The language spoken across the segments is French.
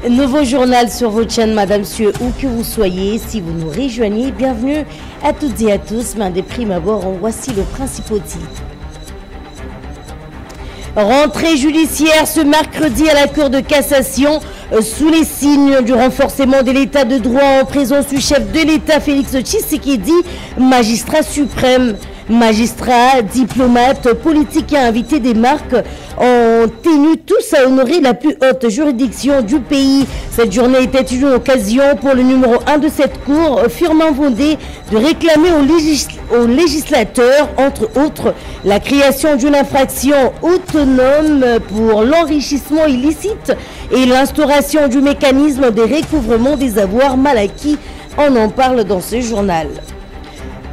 Nouveau journal sur votre chaîne, madame, monsieur, où que vous soyez. Si vous nous rejoignez, bienvenue à toutes et à tous. Mais des primes abord, voici le principal titre. Rentrée judiciaire ce mercredi à la Cour de cassation sous les signes du renforcement de l'état de droit en présence du chef de l'État Félix Tshisekedi, magistrat suprême. Magistrats, diplomates, politiques et invités des marques ont tenu tous à honorer la plus haute juridiction du pays. Cette journée était une occasion pour le numéro 1 de cette cour, Firmin Vondé, de réclamer aux législateurs, entre autres, la création d'une infraction autonome pour l'enrichissement illicite et l'instauration du mécanisme de recouvrement des avoirs mal acquis. On en parle dans ce journal.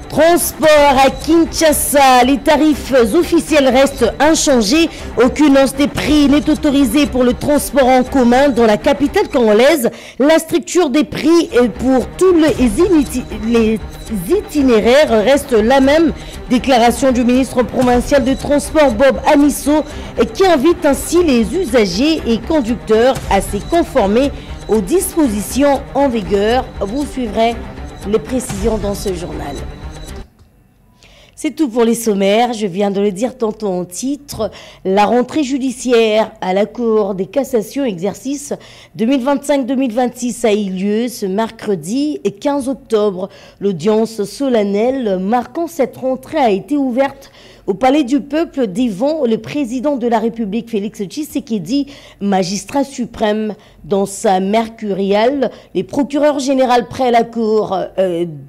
Transport à Kinshasa, les tarifs officiels restent inchangés. Aucune hausse des prix n'est autorisée pour le transport en commun dans la capitale congolaise. La structure des prix pour tous les itinéraires reste la même. Déclaration du ministre provincial de transport Bob Amisso qui invite ainsi les usagers et conducteurs à se conformer aux dispositions en vigueur. Vous suivrez les précisions dans ce journal. C'est tout pour les sommaires. Je viens de le dire tantôt en titre. La rentrée judiciaire à la Cour des cassations exercice 2025-2026 a eu lieu ce mercredi 15 octobre. L'audience solennelle marquant cette rentrée a été ouverte au Palais du Peuple devant le président de la République Félix Tshisekedi, magistrat suprême. Dans sa mercuriale, les procureurs généraux près la Cour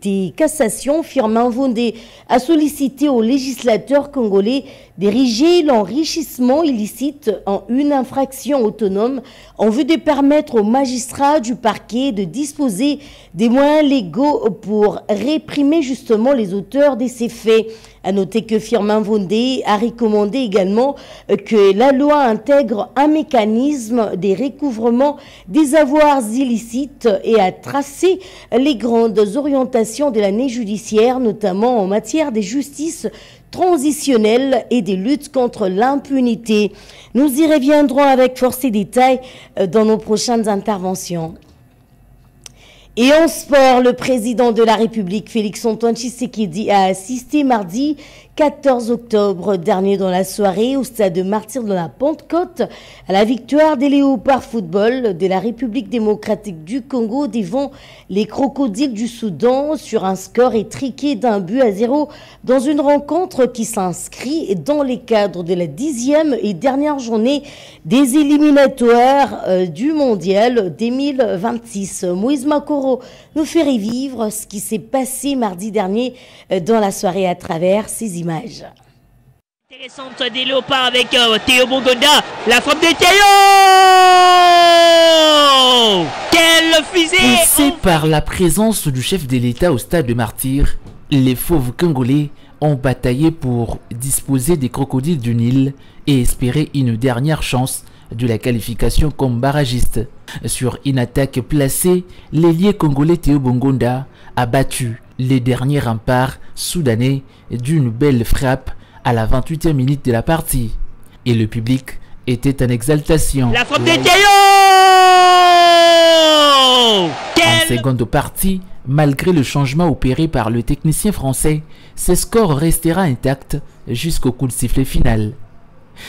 des cassations, Firmin Vondé, a sollicité aux législateurs congolais d'ériger l'enrichissement illicite en une infraction autonome en vue de permettre aux magistrats du parquet de disposer des moyens légaux pour réprimer justement les auteurs de ces faits. À noter que Firmin Vondé a recommandé également que la loi intègre un mécanisme des recouvrements des avoirs illicites et a tracé les grandes orientations de l'année judiciaire, notamment en matière de justice transitionnelle et des luttes contre l'impunité. Nous y reviendrons avec force et détails dans nos prochaines interventions. Et en sport, le président de la République, Félix-Antoine Tshisekedi, a assisté mardi 14 octobre dernier dans la soirée au stade de Martyrs de la Pentecôte à la victoire des Léopards Football de la République démocratique du Congo devant les Crocodiles du Soudan sur un score étriqué d'1-0 dans une rencontre qui s'inscrit dans les cadres de la 10e et dernière journée des éliminatoires du Mondial 2026. Moïse Makoro nous fait revivre ce qui s'est passé mardi dernier dans la soirée à travers ces images. Intéressante des Léopards avec Théo Bongonda, la frappe de Théo. Quelle fusée! Poussé par la présence du chef de l'État au stade de Martyrs, les fauves congolais ont bataillé pour disposer des crocodiles du Nil et espérer une dernière chance de la qualification comme barragiste. Sur une attaque placée, l'ailier congolais Théo Bongonda a battu les derniers remparts soudanais d'une belle frappe à la 28e minute de la partie. Et le public était en exaltation. La frappe de Théo! En seconde partie, malgré le changement opéré par le technicien français, ce score restera intact jusqu'au coup de sifflet final.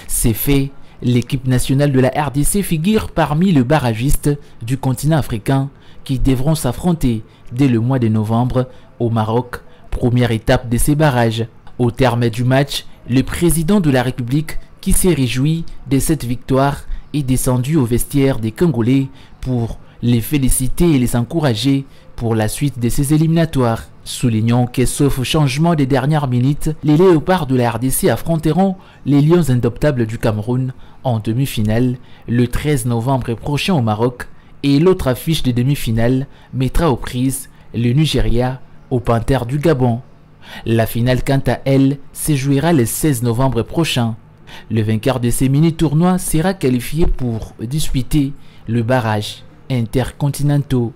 C'est fait, l'équipe nationale de la RDC figure parmi les barragistes du continent africain qui devront s'affronter dès le mois de novembre au Maroc, première étape de ces barrages. Au terme du match, le président de la République, qui s'est réjoui de cette victoire, est descendu au vestiaire des Congolais pour les féliciter et les encourager pour la suite de ces éliminatoires. Soulignons que sauf changement des dernières minutes, les Léopards de la RDC affronteront les Lions indoptables du Cameroun en demi-finale le 13 novembre prochain au Maroc, et l'autre affiche de demi-finale mettra aux prises le Nigeria aux Panthères du Gabon. La finale, quant à elle, se jouera le 16 novembre prochain. Le vainqueur de ces mini-tournois sera qualifié pour disputer le barrage intercontinentaux.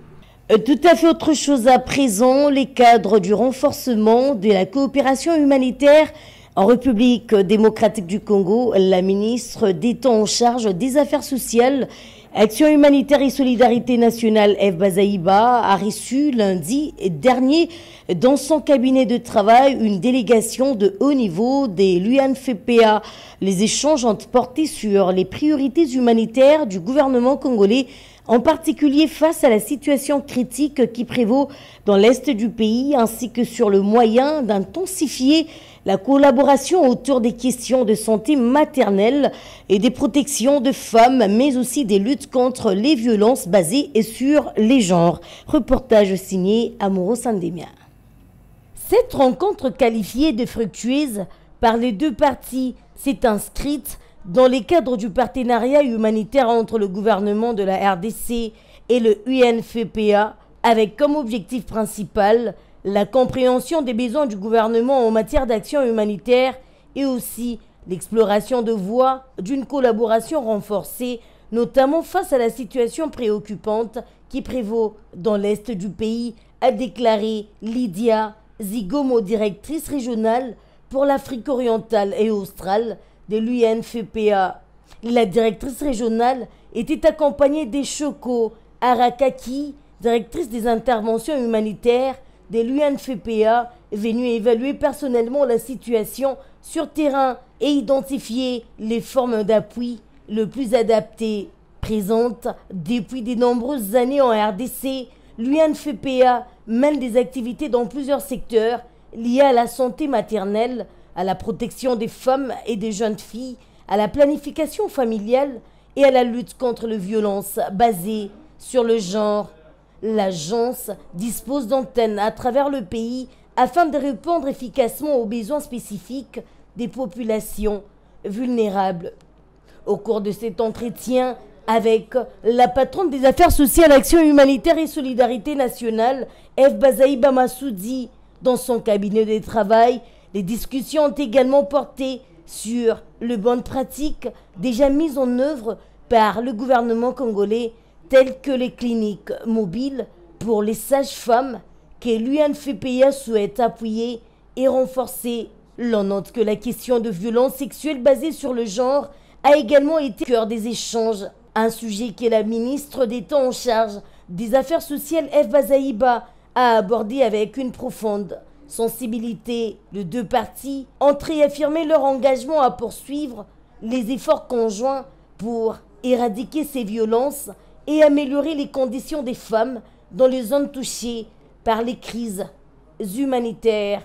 Tout à fait autre chose à présent, les cadres du renforcement de la coopération humanitaire en République démocratique du Congo, la ministre d'État en charge des Affaires sociales Action humanitaire et solidarité nationale F. Bazaïba a reçu lundi dernier dans son cabinet de travail une délégation de haut niveau des l'UNFPA. Les échanges ont porté sur les priorités humanitaires du gouvernement congolais, en particulier face à la situation critique qui prévaut dans l'est du pays, ainsi que sur le moyen d'intensifier la collaboration autour des questions de santé maternelle et des protections de femmes, mais aussi des luttes contre les violences basées sur les genres. Reportage signé Amoro Sandemia. Cette rencontre qualifiée de fructueuse par les deux parties s'est inscrite dans les cadres du partenariat humanitaire entre le gouvernement de la RDC et le UNFPA, avec comme objectif principal la compréhension des besoins du gouvernement en matière d'action humanitaire et aussi l'exploration de voies d'une collaboration renforcée, notamment face à la situation préoccupante qui prévaut dans l'est du pays, a déclaré Lydia Zigomo, directrice régionale pour l'Afrique orientale et australe de l'UNFPA. La directrice régionale était accompagnée d'Eshoko Arakaki, directrice des interventions humanitaires de l'UNFPA, venue évaluer personnellement la situation sur terrain et identifier les formes d'appui le plus adaptées. Présente depuis de nombreuses années en RDC, l'UNFPA mène des activités dans plusieurs secteurs liés à la santé maternelle, à la protection des femmes et des jeunes filles, à la planification familiale et à la lutte contre les violences basées sur le genre. L'agence dispose d'antennes à travers le pays afin de répondre efficacement aux besoins spécifiques des populations vulnérables. Au cours de cet entretien avec la patronne des affaires sociales, action humanitaire et solidarité nationale, F. Bazaïba Massoudi, dans son cabinet de travail, les discussions ont également porté sur les bonnes pratiques déjà mises en œuvre par le gouvernement congolais, telles que les cliniques mobiles pour les sages-femmes que l'UNFPA souhaite appuyer et renforcer. L'on note que la question de violences sexuelles basées sur le genre a également été au cœur des échanges, un sujet que la ministre d'État en charge des Affaires sociales, F. Bazaïba, a abordé avec une profonde sensibilité. Les deux parties ont réaffirmé leur engagement à poursuivre les efforts conjoints pour éradiquer ces violences et améliorer les conditions des femmes dans les zones touchées par les crises humanitaires.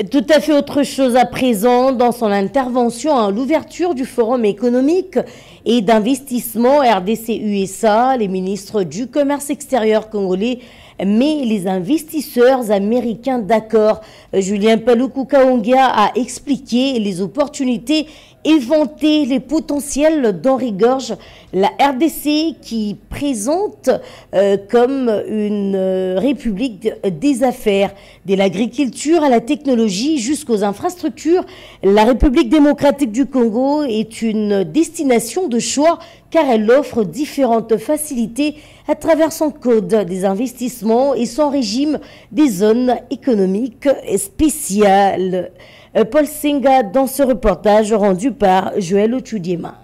Tout à fait autre chose à présent. Dans son intervention à l'ouverture du Forum économique et d'investissement RDC-USA, les ministres du commerce extérieur congolais mais les investisseurs américains d'accord. Julien Paluku Kaongia a expliqué les opportunités et vanté les potentiels d'Henri Gorge, la RDC qui présente comme une république des affaires, de l'agriculture à la technologie jusqu'aux infrastructures. La République démocratique du Congo est une destination de choix car elle offre différentes facilités à travers son code des investissements et son régime des zones économiques spéciales. Paul Senga dans ce reportage rendu par Joël Ochudiema.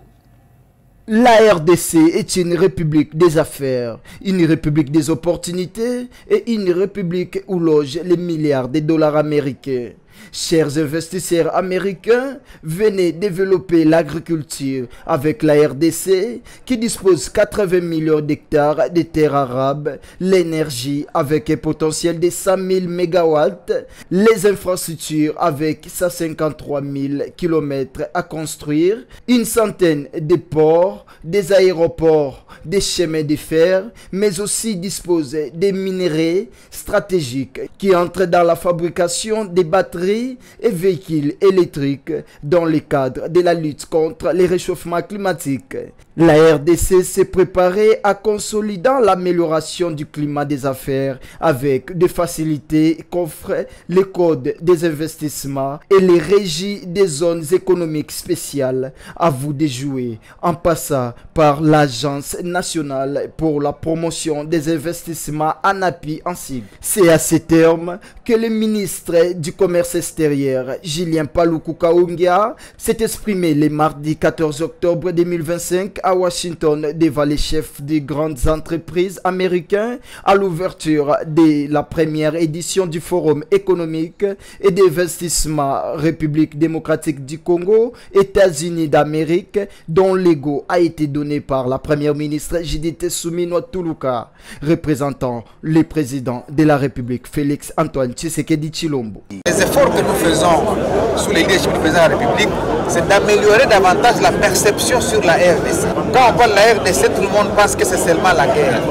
La RDC est une république des affaires, une république des opportunités et une république où logent les milliards de dollars américains. Chers investisseurs américains, venez développer l'agriculture avec la RDC qui dispose de 80 millions d'hectares de terres arables, l'énergie avec un potentiel de 100 000 mégawatts, les infrastructures avec 153 000 kilomètres à construire, une centaine de ports, des aéroports, des chemins de fer, mais aussi dispose des minerais stratégiques qui entrent dans la fabrication des batteries et véhicules électriques dans le cadre de la lutte contre les réchauffements climatiques. La RDC s'est préparée à consolider l'amélioration du climat des affaires avec des facilités qu'offrent le Code des investissements et les régies des zones économiques spéciales. À vous de jouer en passant par l'Agence nationale pour la promotion des investissements ANAPI en sigle. C'est à ces termes que le ministre du Commerce extérieur, Julien Paluku Kahungia, s'est exprimé le mardi 14 octobre 2025 à Washington devant les chefs des grandes entreprises américains à l'ouverture de la première édition du Forum économique et d'investissement République démocratique du Congo, États-Unis d'Amérique, dont l'ego a été donné par la première ministre Judith Suminwa Tuluka, représentant le président de la République Félix Antoine Tshisekedi Tshilombo. Les efforts que nous faisons sous les leadership du président de la République, c'est d'améliorer davantage la perception sur la RDC. Quand on parle de la RDC, tout le monde pense que c'est seulement la guerre.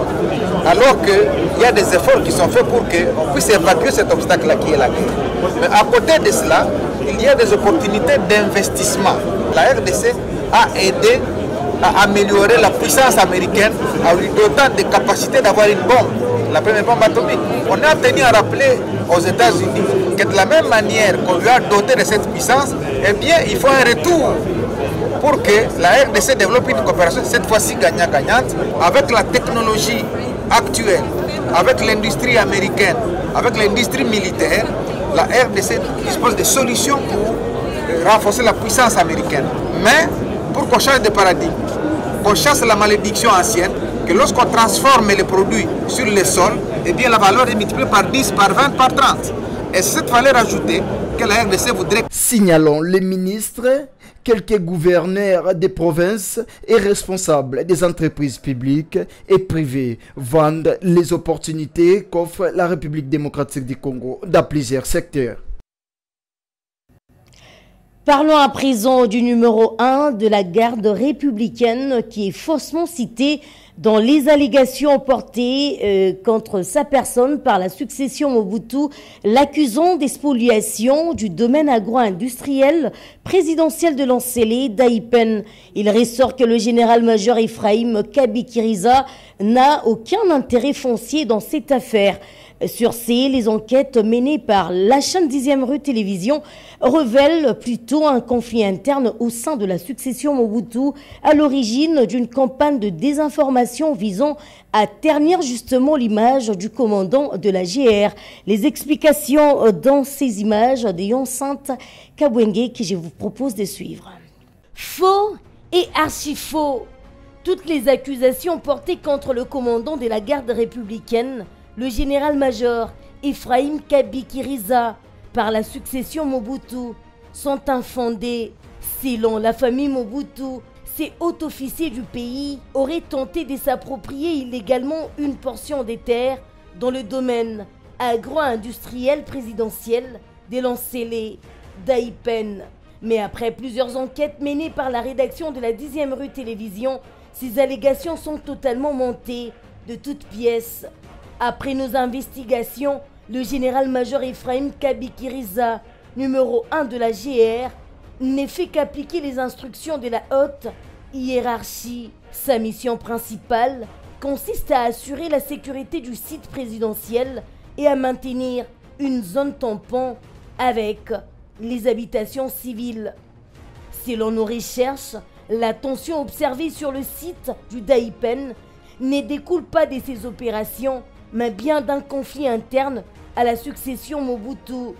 Alors qu'il y a des efforts qui sont faits pour qu'on puisse évacuer cet obstacle-là qui est la guerre. Mais à côté de cela, il y a des opportunités d'investissement. La RDC a aidé à améliorer la puissance américaine en lui dotant de capacités d'avoir une bombe, la première bombe atomique. On a tenu à rappeler aux États-Unis que de la même manière qu'on lui a doté de cette puissance, eh bien, il faut un retour pour que la RDC développe une coopération, cette fois-ci gagnant-gagnante, avec la technologie actuelle, avec l'industrie américaine, avec l'industrie militaire. La RDC dispose de solutions pour renforcer la puissance américaine. Mais pour qu'on change de paradigme, qu'on chasse la malédiction ancienne, que lorsqu'on transforme les produits sur le sol, eh bien la valeur est multipliée par 10, par 20, par 30. Et c'est cette valeur ajoutée que la RDC voudrait. Signalons les ministres, quelques gouverneurs des provinces et responsables des entreprises publiques et privées vendent les opportunités qu'offre la République démocratique du Congo dans plusieurs secteurs. Parlons à présent du numéro 1 de la garde républicaine qui est faussement cité dans les allégations portées contre sa personne par la succession Mobutu, l'accusant des spoliations du domaine agro-industriel présidentiel de Lancélé, Daipen. Il ressort que le général-major Ephraim Kabikiriza n'a aucun intérêt foncier dans cette affaire. Sur les enquêtes menées par la chaîne 10e rue Télévision révèlent plutôt un conflit interne au sein de la succession Mobutu à l'origine d'une campagne de désinformation visant à ternir justement l'image du commandant de la GR. Les explications dans ces images de Yonsante Kabwenge que je vous propose de suivre. Faux et archi-faux. Toutes les accusations portées contre le commandant de la garde républicaine, le général-major Ephraim Kabikiriza, par la succession Mobutu, sont infondées. Selon la famille Mobutu, ces hauts officiers du pays auraient tenté de s'approprier illégalement une portion des terres dans le domaine agro-industriel présidentiel de Lancélé, Daipen. Mais après plusieurs enquêtes menées par la rédaction de la 10e rue Télévision, ces allégations sont totalement montées de toutes pièces. Après nos investigations, le général-major Ephraim Kabikiriza, numéro 1 de la GR, n'est fait qu'appliquer les instructions de la haute hiérarchie. Sa mission principale consiste à assurer la sécurité du site présidentiel et à maintenir une zone tampon avec les habitations civiles. Selon nos recherches, la tension observée sur le site du Daipen ne découle pas de ces opérations, mais bien d'un conflit interne à la succession Mobutu.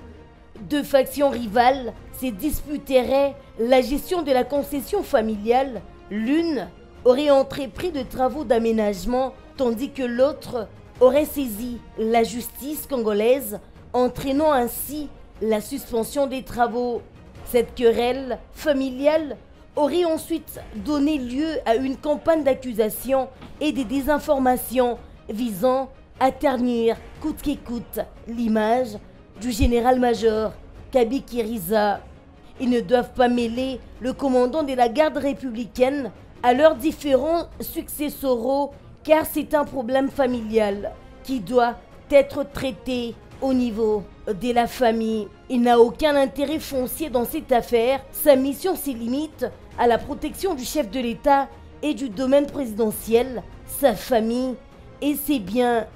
Deux factions rivales se disputeraient la gestion de la concession familiale. L'une aurait entrepris de travaux d'aménagement, tandis que l'autre aurait saisi la justice congolaise, entraînant ainsi la suspension des travaux. Cette querelle familiale aurait ensuite donné lieu à une campagne d'accusation et de désinformation visant à ternir coûte que coûte l'image du général-major Kabikiriza. Ils ne doivent pas mêler le commandant de la garde républicaine à leurs différents successoraux, car c'est un problème familial qui doit être traité au niveau de la famille. Il n'a aucun intérêt foncier dans cette affaire. Sa mission se limite à la protection du chef de l'État et du domaine présidentiel, sa famille et ses biens.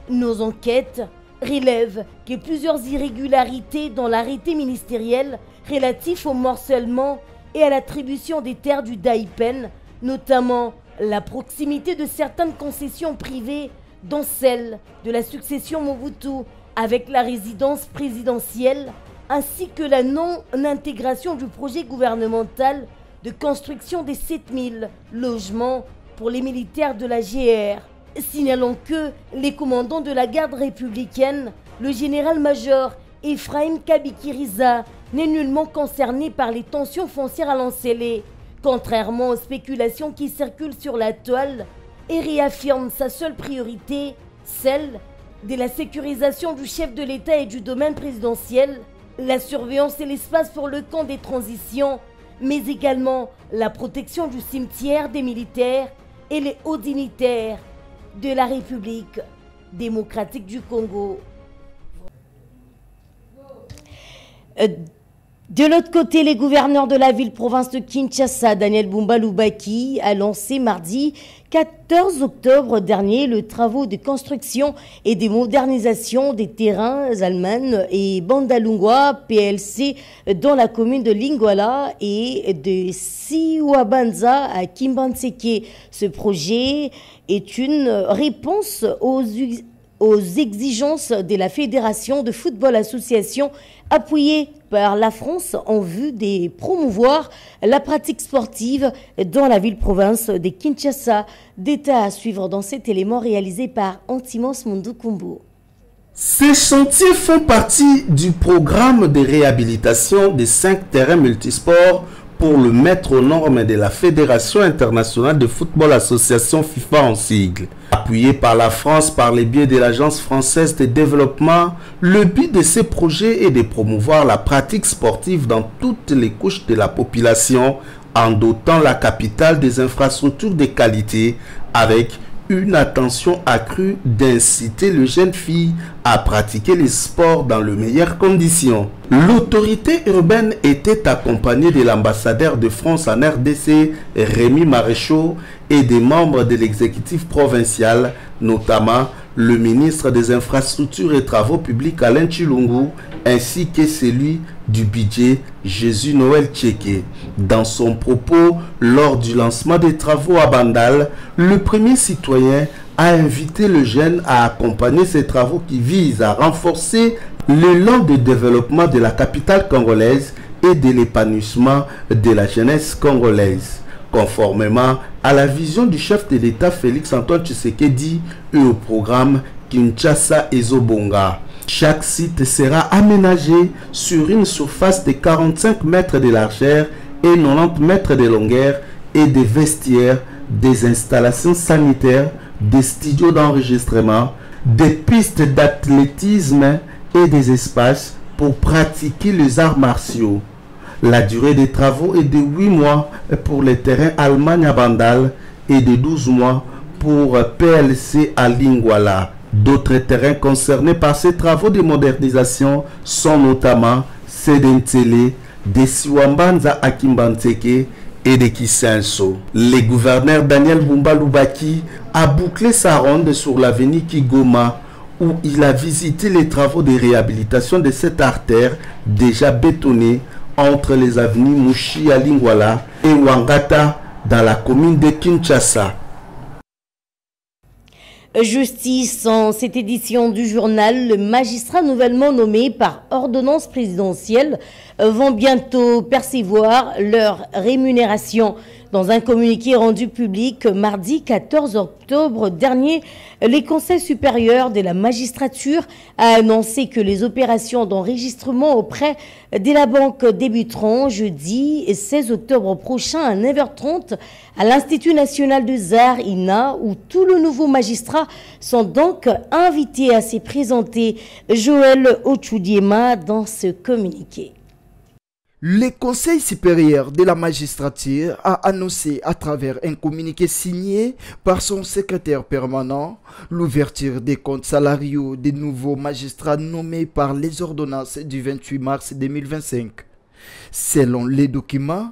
Nos enquêtes relèvent que plusieurs irrégularités dans l'arrêté ministériel relatif au morcellement et à l'attribution des terres du Daipen, notamment la proximité de certaines concessions privées, dont celle de la succession Mobutu avec la résidence présidentielle, ainsi que la non-intégration du projet gouvernemental de construction des 7000 logements pour les militaires de la GR. Signalons que les commandants de la garde républicaine, le général-major Ephraim Kabikiriza, n'est nullement concerné par les tensions foncières à Lancélé, contrairement aux spéculations qui circulent sur la toile, et réaffirme sa seule priorité, celle de la sécurisation du chef de l'État et du domaine présidentiel, la surveillance et l'espace pour le camp des transitions, mais également la protection du cimetière des militaires et les hauts dignitaires de la République démocratique du Congo. De l'autre côté, les gouverneurs de la ville-province de Kinshasa, Daniel Bumba Lubaki, a lancé mardi 14 octobre dernier le travaux de construction et de modernisation des terrains Zalman et Bandalungwa PLC dans la commune de Lingwala et de Siwabanza à Kimbanseke. Ce projet est une réponse aux exigences de la Fédération de football association appuyée par la France en vue de promouvoir la pratique sportive dans la ville-province de Kinshasa. D'état à suivre dans cet élément réalisé par Antimos Mundukumbu. Ces chantiers font partie du programme de réhabilitation des 5 terrains multisports pour le mettre aux normes de la Fédération internationale de football association FIFA en sigle. Appuyé par la France par le biais de l'Agence française de développement, le but de ces projets est de promouvoir la pratique sportive dans toutes les couches de la population en dotant la capitale des infrastructures de qualité avec une attention accrue d'inciter les jeunes filles à pratiquer les sports dans les meilleures conditions. L'autorité urbaine était accompagnée de l'ambassadeur de France en RDC, Rémi Maréchaux, et des membres de l'exécutif provincial, notamment le ministre des Infrastructures et Travaux Publics Alain Chilungu, ainsi que celui du budget Jésus Noël Tchéké. Dans son propos, lors du lancement des travaux à Bandal, le premier citoyen a invité le jeune à accompagner ces travaux qui visent à renforcer l'élan de développement de la capitale congolaise et de l'épanouissement de la jeunesse congolaise. Conformément à la vision du chef de l'État Félix Antoine Tshisekedi et au programme Kinshasa Ezobonga. Chaque site sera aménagé sur une surface de 45 mètres de largeur et 90 mètres de longueur et des vestiaires, des installations sanitaires, des studios d'enregistrement, des pistes d'athlétisme et des espaces pour pratiquer les arts martiaux. La durée des travaux est de 8 mois pour les terrains Allemagne à Bandal et de 12 mois pour PLC à Lingwala. D'autres terrains concernés par ces travaux de modernisation sont notamment Sedentele, de Siwambanza à Kimbanseke et de Kisenso. Le gouverneur Daniel Bumba Lubaki a bouclé sa ronde sur l'avenue Kigoma où il a visité les travaux de réhabilitation de cette artère déjà bétonnée entre les avenues Mouchi à Lingwala et Wangata dans la commune de Kinshasa. Justice, en cette édition du journal, le magistrat nouvellement nommé par ordonnance présidentielle vont bientôt percevoir leur rémunération. Dans un communiqué rendu public mardi 14 octobre dernier, le Conseil supérieur de la magistrature a annoncé que les opérations d'enregistrement auprès de la banque débuteront jeudi 16 octobre prochain à 9h30 à l'Institut national des arts INA, où tous les nouveaux magistrats sont donc invités à s'y présenter. Joël Ochudiema dans ce communiqué. Le Conseil supérieur de la magistrature a annoncé à travers un communiqué signé par son secrétaire permanent l'ouverture des comptes salariaux des nouveaux magistrats nommés par les ordonnances du 28 mars 2025. Selon les documents,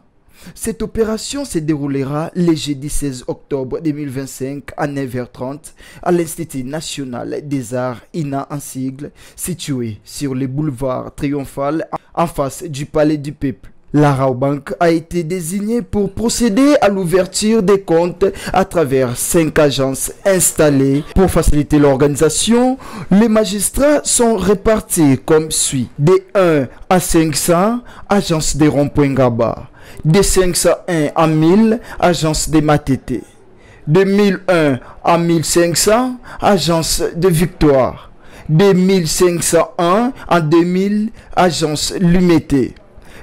cette opération se déroulera le jeudi 16 octobre 2025 à 9h30 à l'Institut national des arts INA en sigle, situé sur le boulevard Triomphal en face du Palais du Peuple. La Raobank a été désignée pour procéder à l'ouverture des comptes à travers 5 agences installées. Pour faciliter l'organisation, les magistrats sont répartis comme suit. Des 1 à 500, agence des ronds-points Gaba. Des 501 à 1000, agence des Matete. De 1001 à 1500, agence de Victoire. De 1501 à 2000, agence Lumété.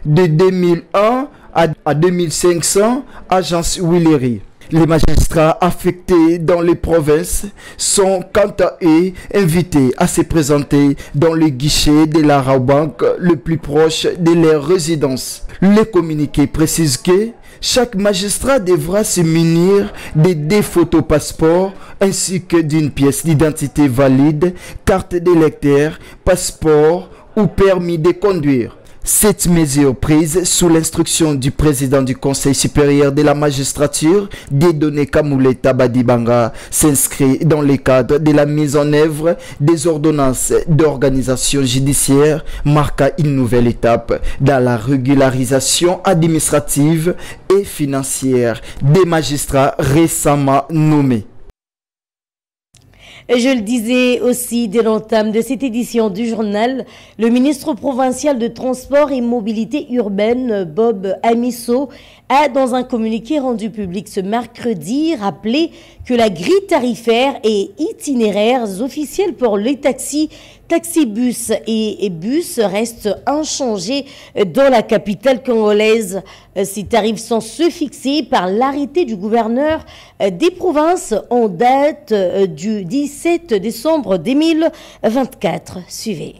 De 2001 à 2500, agence Willery. Les magistrats affectés dans les provinces sont quant à eux invités à se présenter dans le guichet de la Raobank le plus proche de leur résidence. Le communiqué précise que chaque magistrat devra se munir de 2 photos passeports ainsi que d'une pièce d'identité valide, carte d'électeur, passeport ou permis de conduire. Cette mesure prise sous l'instruction du président du Conseil supérieur de la magistrature, Dieudonné Kamouleta Badibanga, s'inscrit dans le cadre de la mise en œuvre des ordonnances d'organisation judiciaire, marquant une nouvelle étape dans la régularisation administrative et financière des magistrats récemment nommés. Je le disais aussi dès l'entame de cette édition du journal, le ministre provincial de Transport et Mobilité Urbaine, Bob Amisso, a, dans un communiqué rendu public ce mercredi, rappelé que la grille tarifaire et itinéraires officiels pour les taxis, taxibus et bus restent inchangés dans la capitale congolaise. Ces tarifs sont ceux fixés par l'arrêté du gouverneur des provinces en date du 17 décembre 2024. Suivez.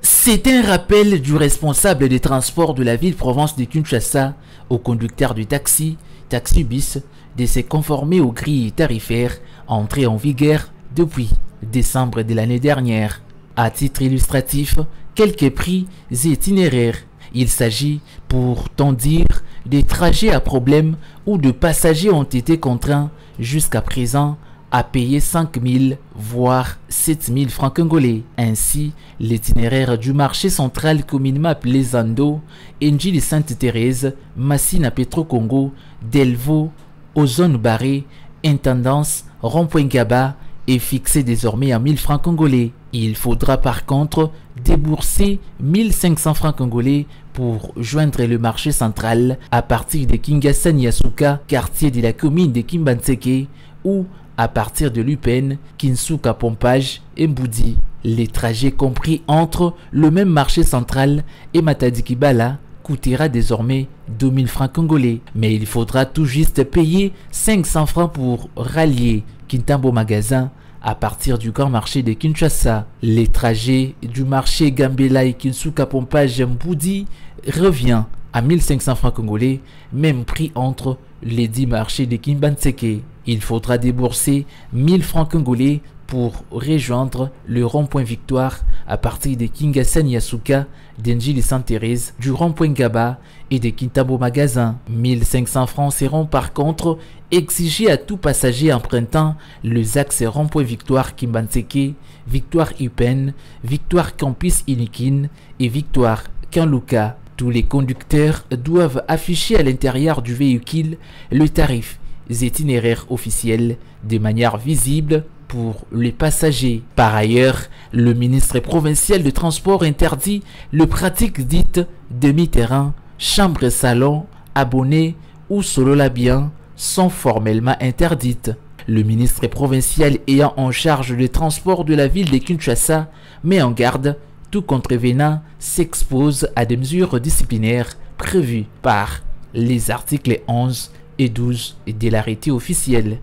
C'est un rappel du responsable des transports de la ville-province de Kinshasa aux conducteurs du taxi-bus de se conformer aux grilles tarifaires entrées en vigueur depuis décembre de l'année dernière. À titre illustratif, quelques prix et itinéraires. Il s'agit, pour tant dire, des trajets à problème où de passagers ont été contraints jusqu'à présent à payer 5 000 voire 7 000 francs congolais. Ainsi, l'itinéraire du marché central communément appelé Zando, Njili Sainte-Thérèse, Massina Petro-Congo, Delvaux, aux zones barrées, Intendance, Rond-Point Gaba est fixé désormais à 1000 francs congolais. Il faudra par contre débourser 1500 francs congolais pour joindre le marché central à partir de Kingasani-Yasuka, quartier de la commune de Kimbanseke, ou à partir de l'Upen, Kinsuka Pompage et Mboudi. Les trajets compris entre le même marché central et Matadi-Kibala coûtera désormais 2000 francs congolais. Mais il faudra tout juste payer 500 francs pour rallier Kintambo Magasin à partir du grand marché de Kinshasa. Les trajets du marché Gambela et Kinsuka Pompage Mboudi revient à 1500 francs congolais, même prix entre les 10 marchés de Kimbanseke. Il faudra débourser 1000 francs congolais pour rejoindre le rond-point Victoire à partir de Kingasani-Yasuka, d'Njili Sainte-Thérèse, du rond-point Gaba et de Kintambo Magasin. 1500 francs seront par contre exigés à tout passager empruntant les axes rond-point Victoire Kimbanseke, Victoire Upen, Victoire Campus Inikin et Victoire Kanluka. Tous les conducteurs doivent afficher à l'intérieur du véhicule le tarif itinéraires officiels de manière visible pour les passagers. Par ailleurs, le ministre provincial de transport interdit les pratiques dites demi-terrain, chambre-salon, abonné ou solo labien sont formellement interdites. Le ministre provincial ayant en charge le transport de la ville de Kinshasa met en garde: tout contrevenant s'expose à des mesures disciplinaires prévues par les articles 11 et 12 de l'arrêté officiel.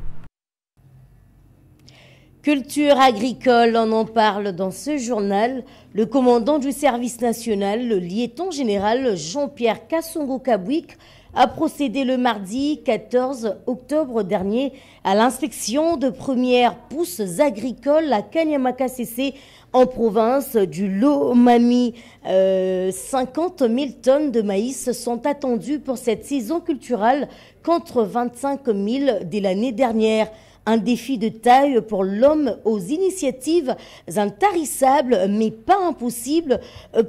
Culture agricole, on en parle dans ce journal. Le commandant du service national, le lieutenant général Jean-Pierre Kassongo-Kabouik, a procédé le mardi 14 octobre dernier à l'inspection de premières pousses agricoles à Kanyama-Kassese en province du Lomami. 50 000 tonnes de maïs sont attendues pour cette saison culturelle contre 25 000 de l'année dernière. Un défi de taille pour l'homme aux initiatives intarissables, mais pas impossibles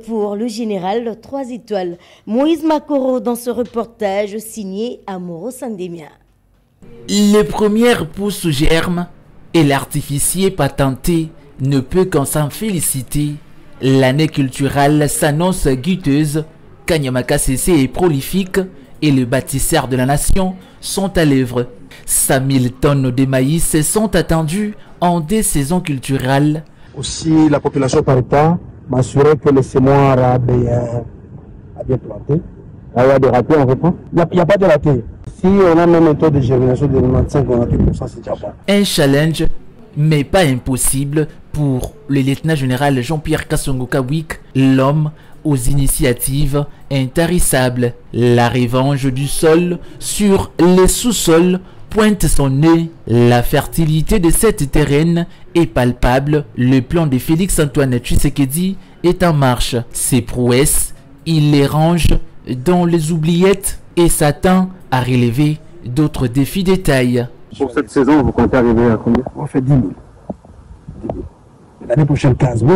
pour le général 3 étoiles. Moïse Makoro dans ce reportage signé Amoro Sandemia. Les premières pousses germent et l'artificier patenté ne peut qu'en s'en féliciter. L'année culturelle s'annonce guiteuse, Kanyamaka CC est prolifique et les bâtisseurs de la nation sont à l'œuvre. 5000 tonnes de maïs sont attendues en des saisons culturelles. Aussi, la population par État m'assurait que le semoir a bien planté. Là, il y a des ratés, on répond. Il n'y a pas de ratés. Si on a même un taux de germination de 95-98%, c'est déjà bon. Un challenge, mais pas impossible pour le lieutenant-général Jean-Pierre Kassongo Kawik, l'homme aux initiatives intarissables. La revanche du sol sur les sous-sols pointe son nez. La fertilité de cette terrain est palpable. Le plan de Félix-Antoine Tshisekedi est en marche. Ses prouesses, il les range dans les oubliettes et s'attend à relever d'autres défis de taille. Pour cette saison, vous comptez arriver à combien? On fait 10 000. L'année prochaine, 15 000.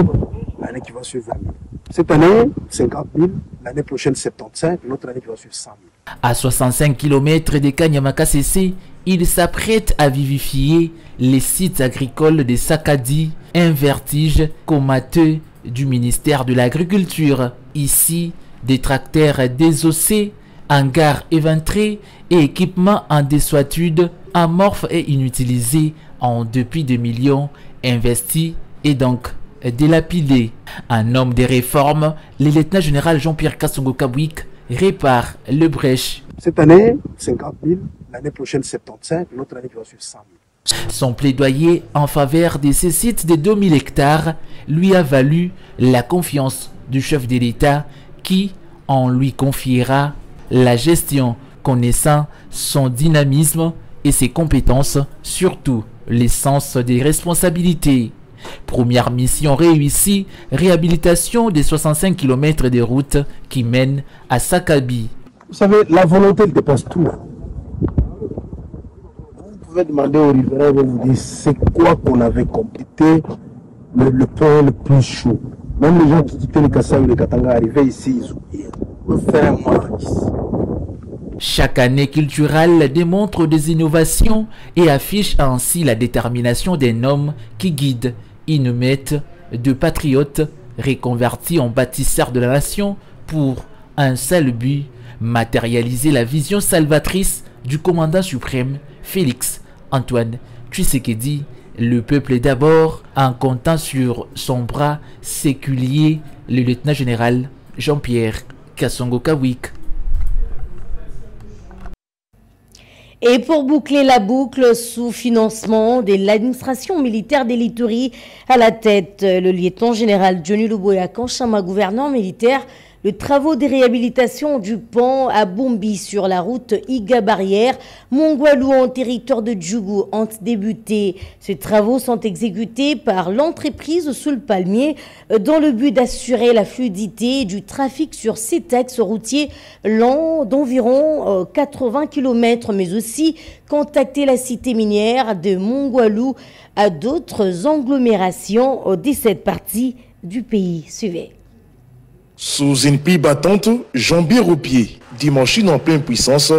L'année qui va suivre, 20 000. Cette année, 50 000. L'année prochaine, 75. L'autre année qui va suivre, 100 000. À 65 km de Kanyamaka CC, il s'apprête à vivifier les sites agricoles de Sakadi, un vertige comateux du ministère de l'Agriculture. Ici, des tracteurs désossés, hangars éventrés et équipements en désuétude, amorphes et inutilisés en depuis des millions investis et donc dilapidés. Un homme des réformes, le lieutenant-général Jean-Pierre Kassongo Kawik répare le brèche. Cette année, 50 000. L'année prochaine, 75. L'autre année qui va suivre, 100 000. Son plaidoyer en faveur de ces sites de 2000 hectares lui a valu la confiance du chef de l'État qui en lui confiera la gestion, connaissant son dynamisme et ses compétences, surtout les sens des responsabilités. Première mission réussie, réhabilitation des 65 km de route qui mènent à Sakabi. Vous savez, la volonté dépasse tout. Vous pouvez demander aux riverains, ils vont vous dire c'est quoi qu'on avait complété le point le plus chaud. Même les gens qui quittaient le Kassai ou le Katanga arrivaient ici, ils oubliaient. On peut faire un mois ici. Chaque année culturelle démontre des innovations et affiche ainsi la détermination d'un homme qui guide une mette de patriotes reconvertis en bâtisseurs de la nation pour un seul but, matérialiser la vision salvatrice du commandant suprême Félix-Antoine Tshisekedi. Le peuple d'abord, en comptant sur son bras séculier, le lieutenant-général Jean-Pierre Kassongo Kawik. Et pour boucler la boucle, sous financement de l'administration militaire de l'Ituri, à la tête le lieutenant-général Johnny Luboya Kanchama, gouverneur militaire, les travaux de réhabilitation du pont à Bombi sur la route Iga-Barrière, Mongwalou en territoire de Djougou ont débuté. Ces travaux sont exécutés par l'entreprise sous le palmier dans le but d'assurer la fluidité du trafic sur cet axe routier long d'environ 80 km, mais aussi contacter la cité minière de Mongwalou à d'autres agglomérations de cette partie du pays. Suivez. Sous une pluie battante, jambier au pied, des machines en pleine puissance,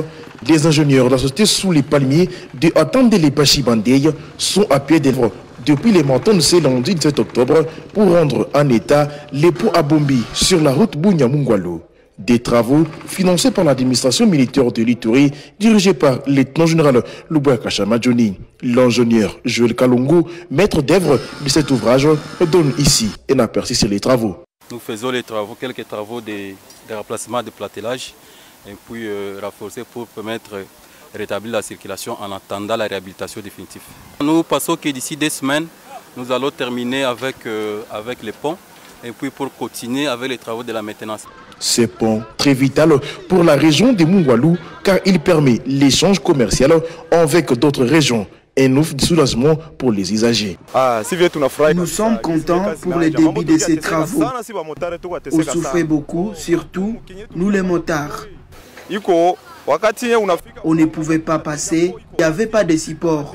les ingénieurs de la société sous les palmiers de Attendre les Pachibandey sont à pied d'œuvre depuis les montagnes de ce lundi 17 octobre pour rendre en état les ponts à Bombi sur la route Bunya-Mungwalo. Des travaux financés par l'administration militaire de l'Ituri, dirigée par le lieutenant-général Luboya Kanchama Johnny. L'ingénieur Joël Kalongo, maître d'œuvre de cet ouvrage, donne ici un aperçu sur les travaux. Nous faisons les travaux, quelques travaux de remplacement de platelage et puis renforcer pour permettre de rétablir la circulation en attendant la réhabilitation définitive. Nous pensons que d'ici 2 semaines, nous allons terminer avec les ponts et puis pour continuer avec les travaux de la maintenance. Ce pont très vital pour la région de Mungwalou car il permet l'échange commercial avec d'autres régions. Un offre de soulagement pour les usagers. Nous sommes contents pour le début de ces travaux. On souffrait beaucoup, surtout nous les motards. On ne pouvait pas passer, il n'y avait pas de support.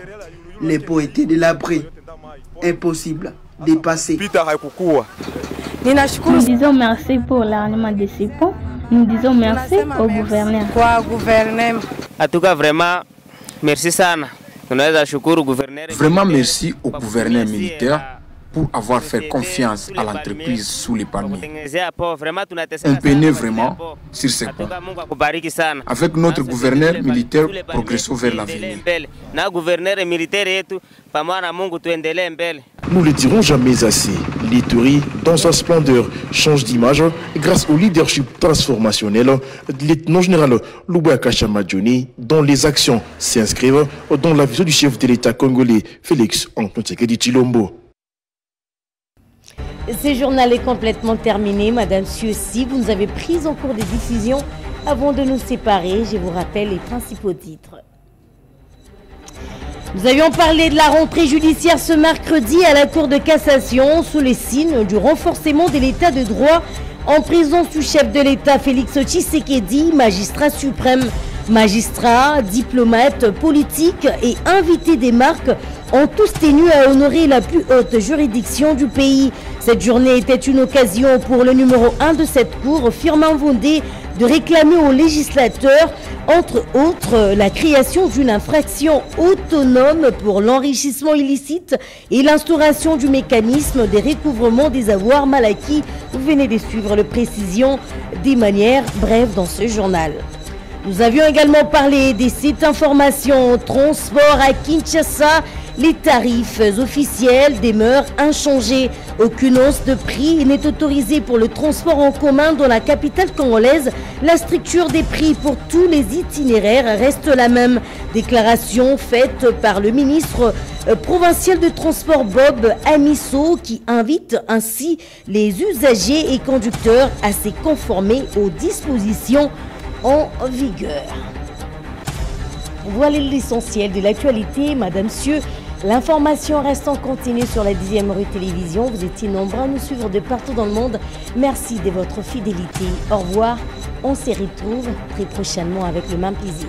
Les pots étaient délabrés. Impossible de passer. Nous disons merci pour l'armement de ces ponts. Nous disons merci au gouverneur. En tout cas, vraiment, merci Sana. Vraiment merci au gouverneur militaire pour avoir fait confiance à l'entreprise sous les palmiers. On peinait vraiment sur ces points. Avec notre gouverneur militaire, progressons vers l'avenir. Nous ne le dirons jamais assez. L'Ituri, dans sa splendeur, change d'image grâce au leadership transformationnel du lieutenant-général Lubaka Chamadjoni, dont les actions s'inscrivent dans la vision du chef de l'État congolais Félix Antoine Tshisekedi Tshilombo. Ce journal est complètement terminé. Madame Siossi, vous nous avez pris en cours des diffusions. Avant de nous séparer, je vous rappelle les principaux titres. Nous avions parlé de la rentrée judiciaire ce mercredi à la Cour de cassation sous les signes du renforcement de l'état de droit en présence du chef de l'État Félix Tshisekedi, magistrat suprême. Magistrats, diplomates, politiques et invités des marques ont tous tenu à honorer la plus haute juridiction du pays. Cette journée était une occasion pour le numéro 1 de cette cour, Firmin Vondé, de réclamer aux législateurs, entre autres, la création d'une infraction autonome pour l'enrichissement illicite et l'instauration du mécanisme des recouvrements des avoirs mal acquis. Vous venez de suivre les précisions des manières brèves dans ce journal. Nous avions également parlé de cette information transport à Kinshasa. Les tarifs officiels demeurent inchangés. Aucune hausse de prix n'est autorisée pour le transport en commun dans la capitale congolaise. La structure des prix pour tous les itinéraires reste la même. Déclaration faite par le ministre provincial de transport Bob Amisso qui invite ainsi les usagers et conducteurs à se conformer aux dispositions en vigueur. Voilà l'essentiel de l'actualité, Madame Sieu. L'information reste en continu sur la 10e rue télévision. Vous étiez nombreux à nous suivre de partout dans le monde. Merci de votre fidélité. Au revoir. On se retrouve très prochainement avec le même plaisir.